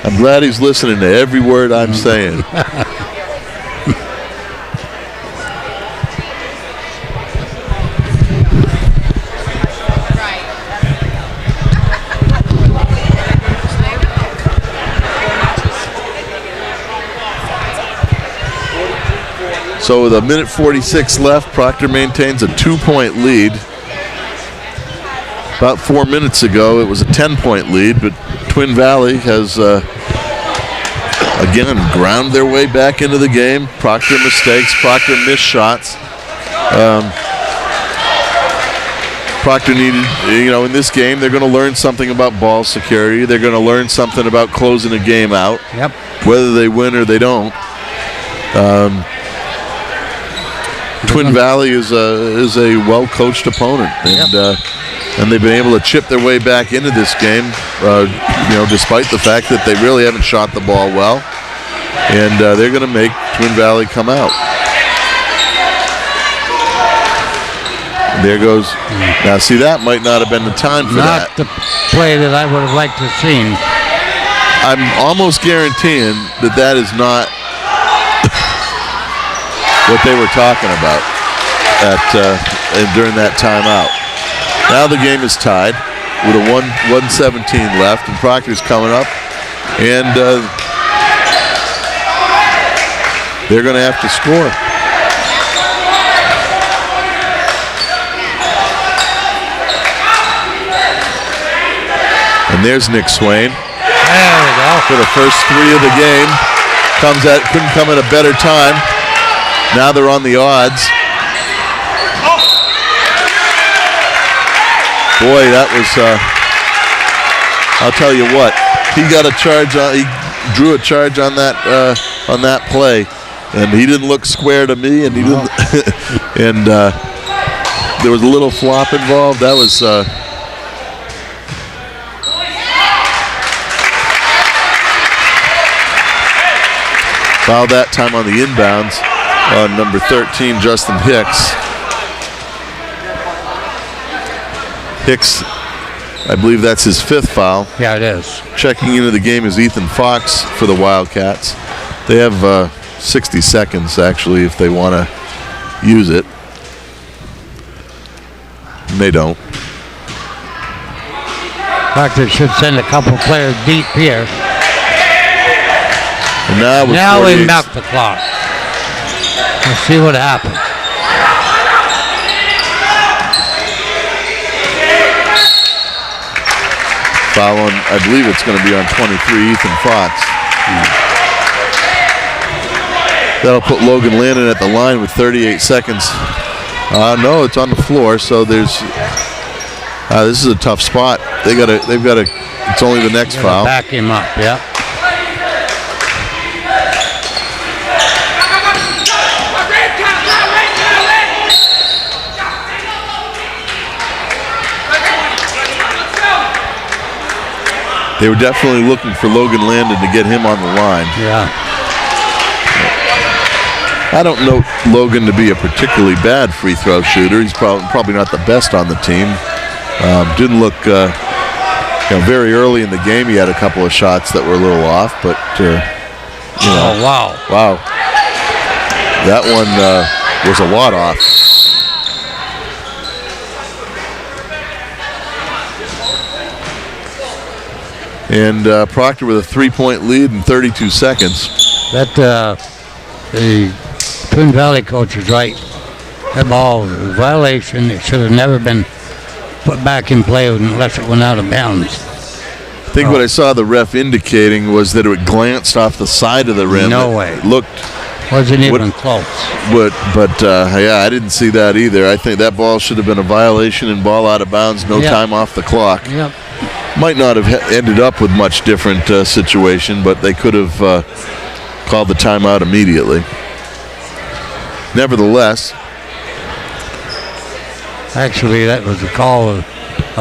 I'm glad he's listening to every word I'm saying. So with 1:46 left, Proctor maintains a 2-point lead. About 4 minutes ago, it was a 10-point lead, but Twin Valley has, again, ground their way back into the game. Proctor mistakes, Proctor missed shots. Proctor needed, you know, in this game, they're going to learn something about ball security. They're going to learn something about closing a game out, whether they win or they don't. Twin Valley is a well-coached opponent, and they've been able to chip their way back into this game, you know, despite the fact that they really haven't shot the ball well, and they're going to make Twin Valley come out. There goes. Now, see, that might not have been the time for that. Not the play that I would have liked to have seen. I'm almost guaranteeing that is not what they were talking about during that timeout. Now the game is tied with a 1:17 left, and Proctor's coming up, and they're going to have to score. And there's Nick Swain. There we go. For the first 3 of the game. Couldn't come at a better time. Now they're on the odds. Boy, that was, I'll tell you what, he got a charge, he drew a charge on that play, and he didn't look square to me, and he didn't, and there was a little flop involved. That was, foul that time on the inbounds on number 13, Justin Hicks. Hicks, I believe that's his 5th foul. Yeah, it is. Checking into the game is Ethan Fox for the Wildcats. They have 60 seconds, actually, if they want to use it. And they don't. Proctor should send a couple players deep here. And now we milk the clock. Let's see what happens. Foul on, I believe it's going to be on 23, Ethan Fox. That'll put Logan Landon at the line with 38 seconds. No, it's on the floor, so there's, this is a tough spot. They've got to, it's only the next foul. Back him up, yeah. They were definitely looking for Logan Landon to get him on the line. Yeah. I don't know Logan to be a particularly bad free throw shooter. He's probably not the best on the team. Didn't look, very early in the game. He had a couple of shots that were a little off, but oh wow, that one was a lot off. And Proctor with a 3-point lead in 32 seconds. That the Twin Valley coach is right. That ball was a violation. It should have never been put back in play unless it went out of bounds. I think what I saw the ref indicating was that it glanced off the side of the rim. No way. Wasn't even close. But I didn't see that either. I think that ball should have been a violation and ball out of bounds, no time off the clock. Yep. Might not have ended up with much different situation, but they could have called the timeout immediately. Nevertheless. Actually, that was a call of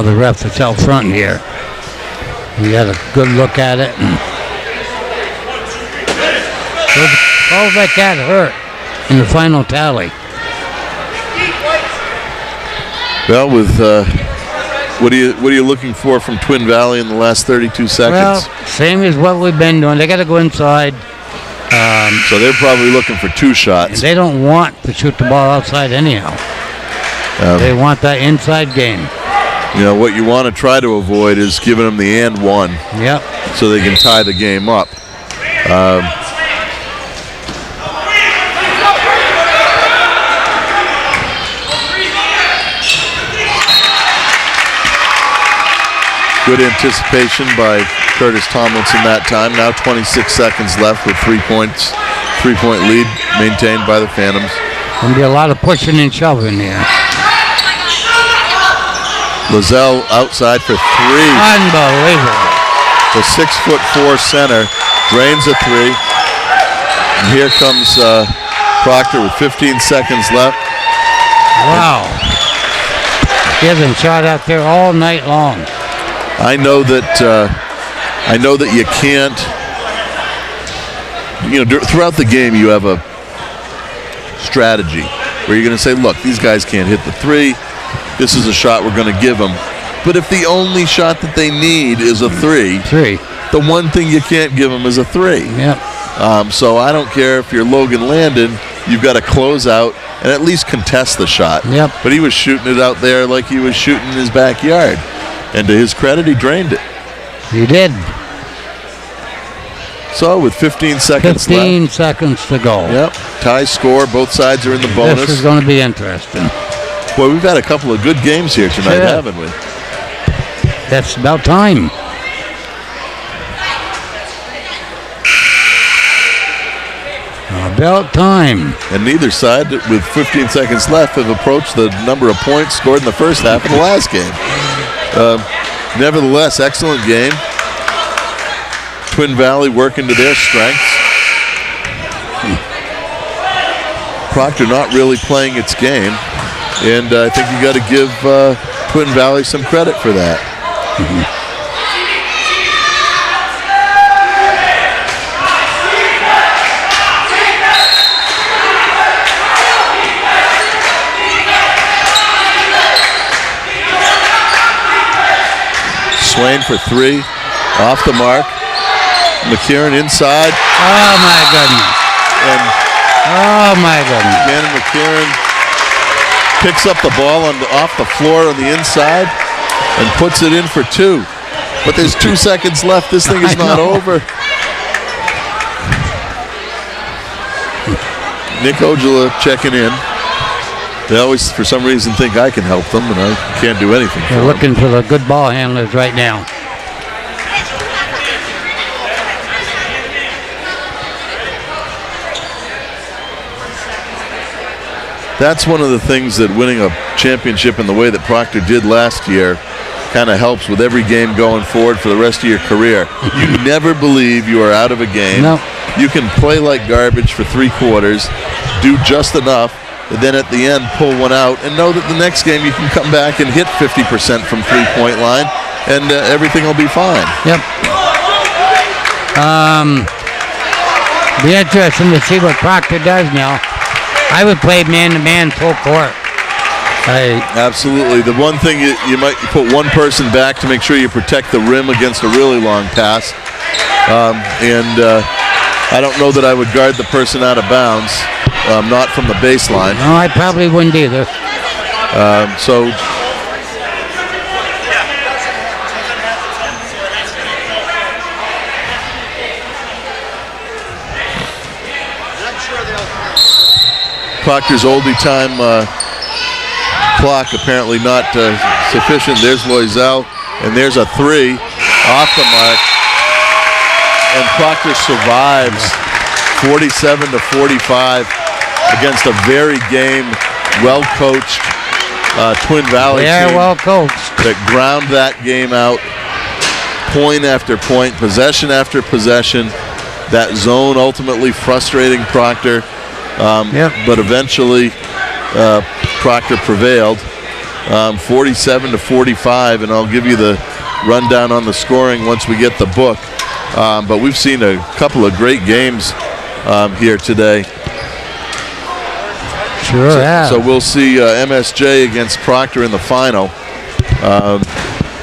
the ref that's out front here. He had a good look at it. And So calls like that hurt in the final tally. Well, with what are you looking for from Twin Valley in the last 32 seconds? Well, same as what we've been doing. They got to go inside. So they're probably looking for 2 shots. They don't want to shoot the ball outside anyhow. They want that inside game. You know, what you want to try to avoid is giving them the and one. Yep. So they can tie the game up. Good anticipation by Curtis Tomlinson that time. Now 26 seconds left with 3 points. 3-point lead maintained by the Phantoms. Going to be a lot of pushing and shoving here. Lozelle outside for 3. Unbelievable. The 6'4" center drains a 3. And here comes Proctor with 15 seconds left. Wow. He hasn't shot out there all night long. I know that you can't. You know, throughout the game, you have a strategy where you're going to say, "Look, these guys can't hit the 3. This is a shot we're going to give them." But if the only shot that they need is a 3, the one thing you can't give them is a 3. Yep. So I don't care if you're Logan Landon, you've got to close out and at least contest the shot. Yep. But he was shooting it out there like he was shooting in his backyard. And to his credit, he drained it. He did. So with 15 seconds 15 left. seconds to go. Yep. Tie score. Both sides are in the bonus. This is going to be interesting. Boy, we've had a couple of good games here tonight, haven't we? That's about time. About time. And neither side, with 15 seconds left, have approached the number of points scored in the first half of the last game. Nevertheless, excellent game. Twin Valley working to their strengths. Proctor not really playing its game, and I think you got to give Twin Valley some credit for that. Swain for 3, off the mark. McKieran inside. Oh my goodness. And oh my goodness. Gannon McKieran picks up the ball off the floor on the inside and puts it in for 2. But there's 2 seconds left. This thing is not over. Nick Ojala checking in. They always, for some reason, think I can help them, and I can't do anything for them. They're looking for the good ball handlers right now. That's one of the things that winning a championship in the way that Proctor did last year kind of helps with every game going forward for the rest of your career. You never believe you are out of a game. No. You can play like garbage for 3 quarters, do just enough, and then at the end pull one out and know that the next game you can come back and hit 50% from 3-point line and everything will be fine. Yep. Be interesting to see what Proctor does now. I would play man-to-man full court. Absolutely. The one thing you might put one person back to make sure you protect the rim against a really long pass. I don't know that I would guard the person out of bounds, not from the baseline. No, I probably wouldn't either. So Proctor's oldie time clock apparently not sufficient. There's Loisel, and there's a 3 off the mark. And Proctor survives 47-45 against a very game, well-coached Twin Valley team. They're well coached. That ground that game out, point after point, possession after possession. That zone ultimately frustrating Proctor, but eventually Proctor prevailed, 47-45, and I'll give you the rundown on the scoring once we get the book. But we've seen a couple of great games here today. Sure have. So we'll see MSJ against Proctor in the final.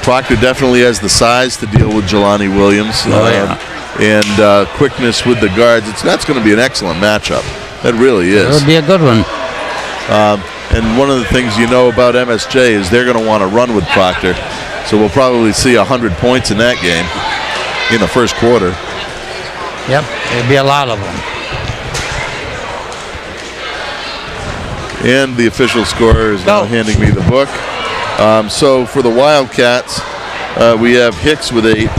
Proctor definitely has the size to deal with Jelani Williams. And quickness with the guards. That's going to be an excellent matchup. That really is. It would be a good one. And one of the things you know about MSJ is they're going to want to run with Proctor. So we'll probably see 100 points in that game in the first quarter. Yep, there'll be a lot of them. And the official scorer is now handing me the book. So for the Wildcats, we have Hicks with 8,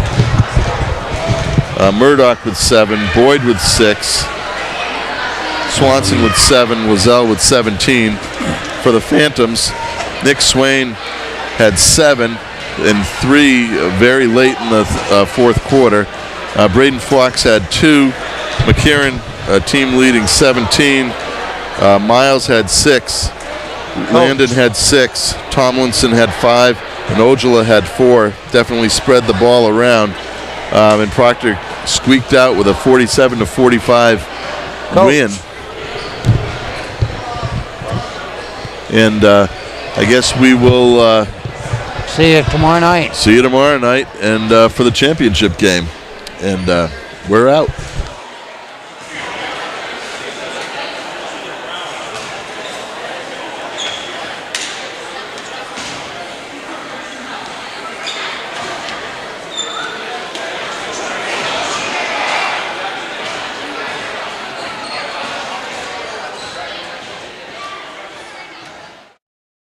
Murdoch with 7, Boyd with 6, Swanson with 7, Wazell with 17. For the Phantoms, Nick Swain had 7 and 3 very late in the fourth quarter. Braden Fox had 2, McCarron team leading 17, Miles had 6, Landon had 6, Tomlinson had 5, and Ojala had 4. Definitely spread the ball around, and Proctor squeaked out with a 47-45 win. And I guess we will see you tomorrow night. See you tomorrow night, and for the championship game. And we're out.